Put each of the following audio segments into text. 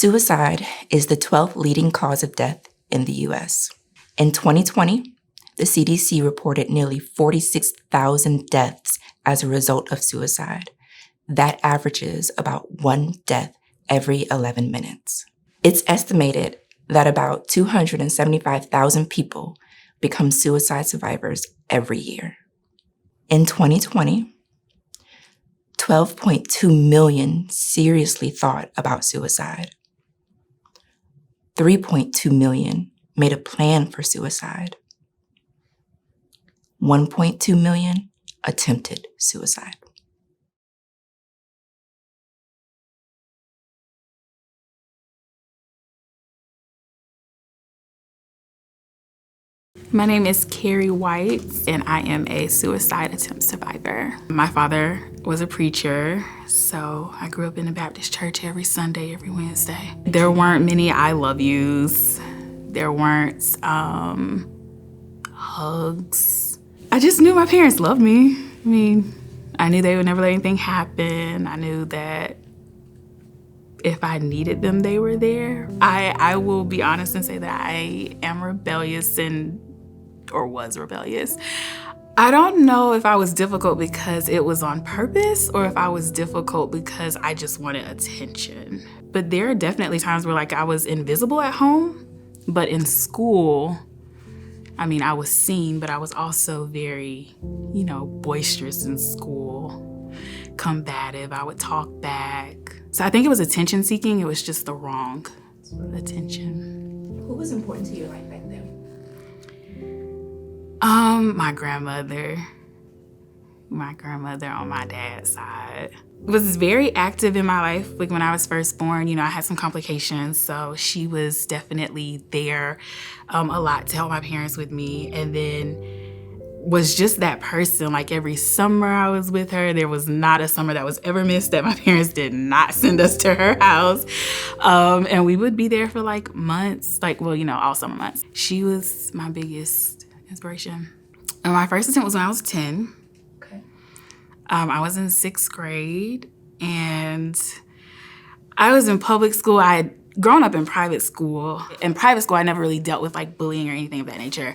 Suicide is the 12th leading cause of death in the U.S. In 2020, the CDC reported nearly 46,000 deaths as a result of suicide. That averages about one death every 11 minutes. It's estimated that about 275,000 people become suicide survivors every year. In 2020, 12.2 million seriously thought about suicide. 3.2 million made a plan for suicide. 1.2 million attempted suicide. My name is Kerri White, and I am a suicide attempt survivor. My father was a preacher, so I grew up in a Baptist church every Sunday, every Wednesday. There weren't many I love yous. There weren't hugs. I just knew my parents loved me. I mean, I knew they would never let anything happen. I knew that if I needed them, they were there. I will be honest and say that I am rebellious or was rebellious. I don't know if I was difficult because it was on purpose or if I was difficult because I just wanted attention. But there are definitely times where I was invisible at home, but in school, I was seen, but I was also very, boisterous in school, combative. I would talk back. So I think it was attention seeking. It was just the wrong attention. Who was important to your life back then? My grandmother. My grandmother on my dad's side was very active in my life. When I was first born, I had some complications, so she was definitely there a lot to help my parents with me, and then was just that person. Every summer I was with her. There was not a summer that was ever missed that my parents did not send us to her house. And we would be there for months, all summer months. She was my biggest inspiration. And my first attempt was when I was 10. Okay. I was in 6th grade, and I was in public school. I had grown up in private school. In private school, I never really dealt with bullying or anything of that nature.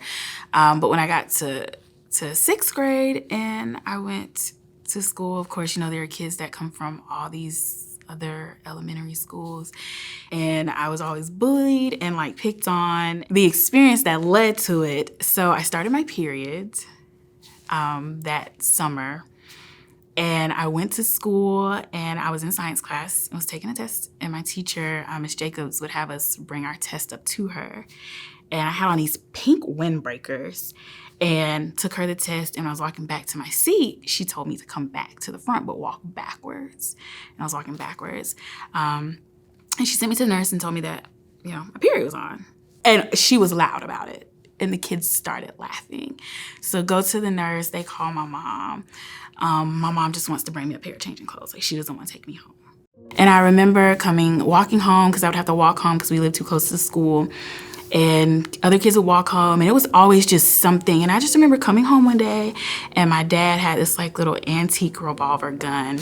But when I got to 6th grade and I went to school, of course, there are kids that come from all these other elementary schools, and I was always bullied and picked on. The experience that led to it, so I started my period that summer, and I went to school and I was in science class. I was taking a test, and my teacher, Ms. Jacobs, would have us bring our test up to her, and I had on these pink windbreakers and took her the test, and I was walking back to my seat. She told me to come back to the front, but walk backwards. And I was walking backwards. And she sent me to the nurse and told me that, my period was on. And she was loud about it. And the kids started laughing. So go to the nurse, they call my mom. My mom just wants to bring me a pair of changing clothes. She doesn't want to take me home. And I remember walking home, because I would have to walk home because we lived too close to school. And other kids would walk home, and it was always just something. And I just remember coming home one day, and my dad had this little antique revolver gun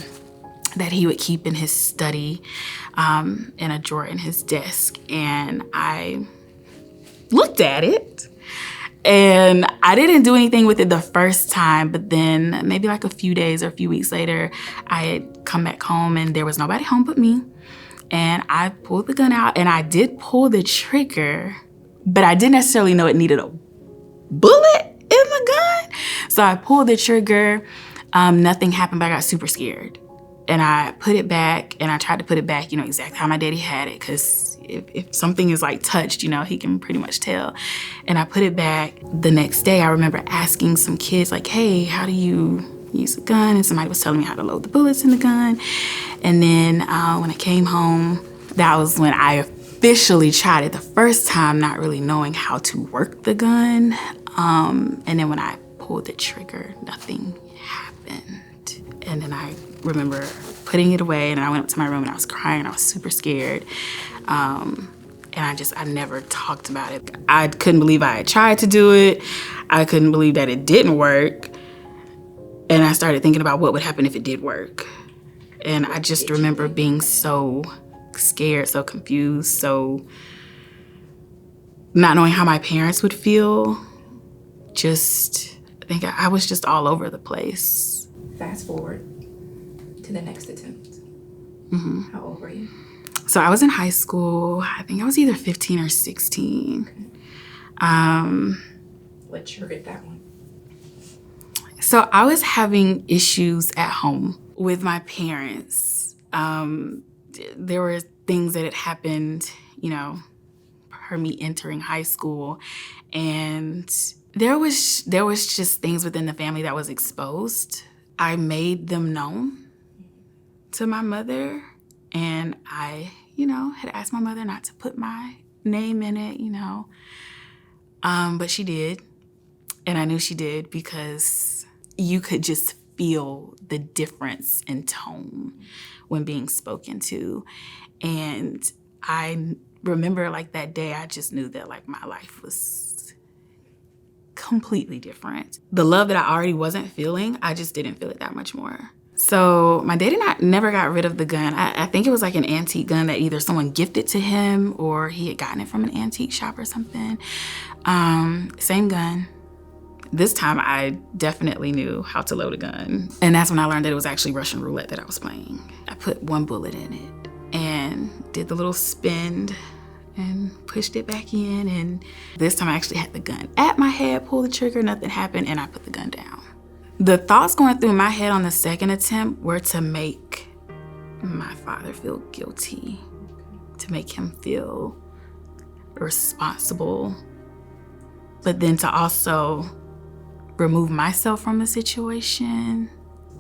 that he would keep in his study, in a drawer in his desk. And I looked at it, and I didn't do anything with it the first time, but then maybe a few days or a few weeks later, I had come back home, and there was nobody home but me. And I pulled the gun out, and I did pull the trigger, but I didn't necessarily know it needed a bullet in the gun. So I pulled the trigger, nothing happened, but I got super scared. And I put it back, and I tried to put it back, exactly how my daddy had it, because if something is touched, he can pretty much tell. And I put it back. The next day, I remember asking some kids, hey, how do you use a gun? And somebody was telling me how to load the bullets in the gun. And then when I came home, that was when I officially tried it the first time, not really knowing how to work the gun. And then when I pulled the trigger, nothing happened. And then I remember putting it away, and I went up to my room and I was crying. I was super scared. And I never talked about it. I couldn't believe I had tried to do it. I couldn't believe that it didn't work. And I started thinking about what would happen if it did work. And I just remember being so scared, so confused, so not knowing how my parents would feel. I think I was just all over the place. Fast forward to the next attempt. How old were you? So I was in high school. I think I was either 15 or 16. What triggered that one? So I was having issues at home with my parents. There were things that had happened, per me entering high school, and there was just things within the family that was exposed. I made them known to my mother, and I, had asked my mother not to put my name in it, but she did, and I knew she did because you could just feel the difference in tone when being spoken to. And I remember that day, I just knew that my life was completely different. The love that I already wasn't feeling, I just didn't feel it that much more. So my dad and I never got rid of the gun. I think it was an antique gun that either someone gifted to him or he had gotten it from an antique shop or something. Same gun. This time I definitely knew how to load a gun. And that's when I learned that it was actually Russian roulette that I was playing. I put one bullet in it and did the little spin and pushed it back in. And this time I actually had the gun at my head, pulled the trigger, nothing happened, and I put the gun down. The thoughts going through my head on the second attempt were to make my father feel guilty, to make him feel responsible, but then to also remove myself from the situation.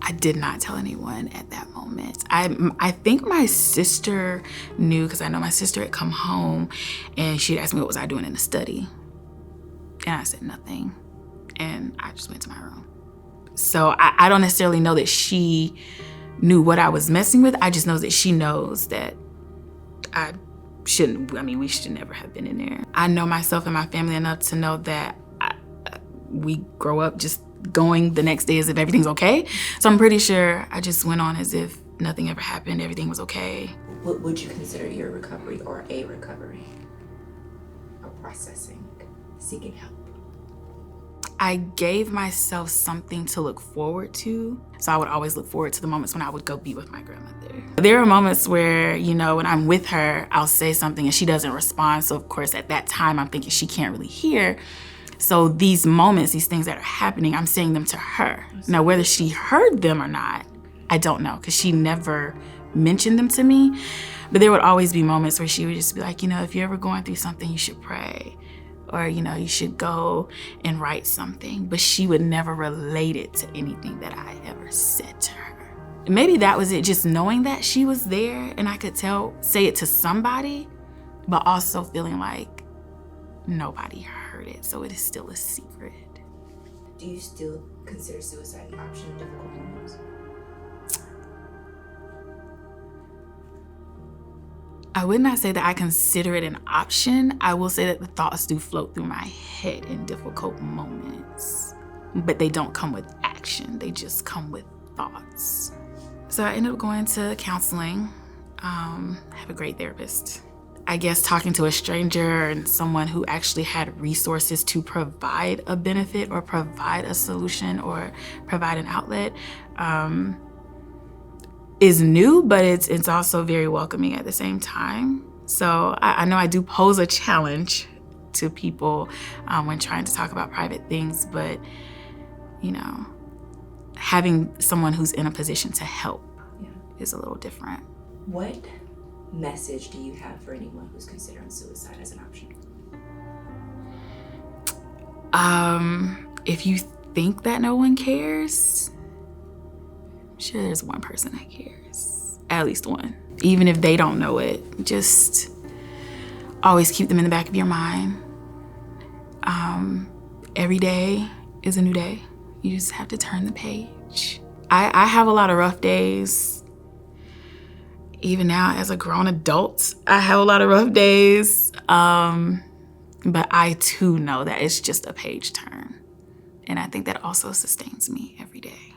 I did not tell anyone at that moment. I think my sister knew, because I know my sister had come home and she'd asked me what was I doing in the study. And I said nothing. And I just went to my room. So I don't necessarily know that she knew what I was messing with. I just know that she knows that we should never have been in there. I know myself and my family enough to know that we grow up just going the next day as if everything's okay. So I'm pretty sure I just went on as if nothing ever happened, everything was okay. What would you consider your recovery or a recovery? Or processing, seeking help? I gave myself something to look forward to. So I would always look forward to the moments when I would go be with my grandmother. There are moments where, when I'm with her, I'll say something and she doesn't respond. So of course at that time I'm thinking she can't really hear. So these moments, these things that are happening, I'm saying them to her. Now, whether she heard them or not, I don't know, because she never mentioned them to me. But there would always be moments where she would just be like, if you're ever going through something, you should pray. Or, you should go and write something. But she would never relate it to anything that I ever said to her. Maybe that was it, just knowing that she was there and I could say it to somebody, but also feeling like nobody heard it, so it is still a secret. Do you still consider suicide an option in difficult moments? I would not say that I consider it an option. I will say that the thoughts do float through my head in difficult moments, but they don't come with action. They just come with thoughts. So I ended up going to counseling. Have a great therapist. I guess talking to a stranger and someone who actually had resources to provide a benefit or provide a solution or provide an outlet is new, but it's also very welcoming at the same time. So I know I do pose a challenge to people when trying to talk about private things, but having someone who's in a position to help is a little different. What message do you have for anyone who's considering suicide as an option? If you think that no one cares, I'm sure there's one person that cares, at least one. Even if they don't know it, just always keep them in the back of your mind. Every day is a new day. You just have to turn the page. I have a lot of rough days. Even now, as a grown adult, I have a lot of rough days. But I too know that it's just a page turn. And I think that also sustains me every day.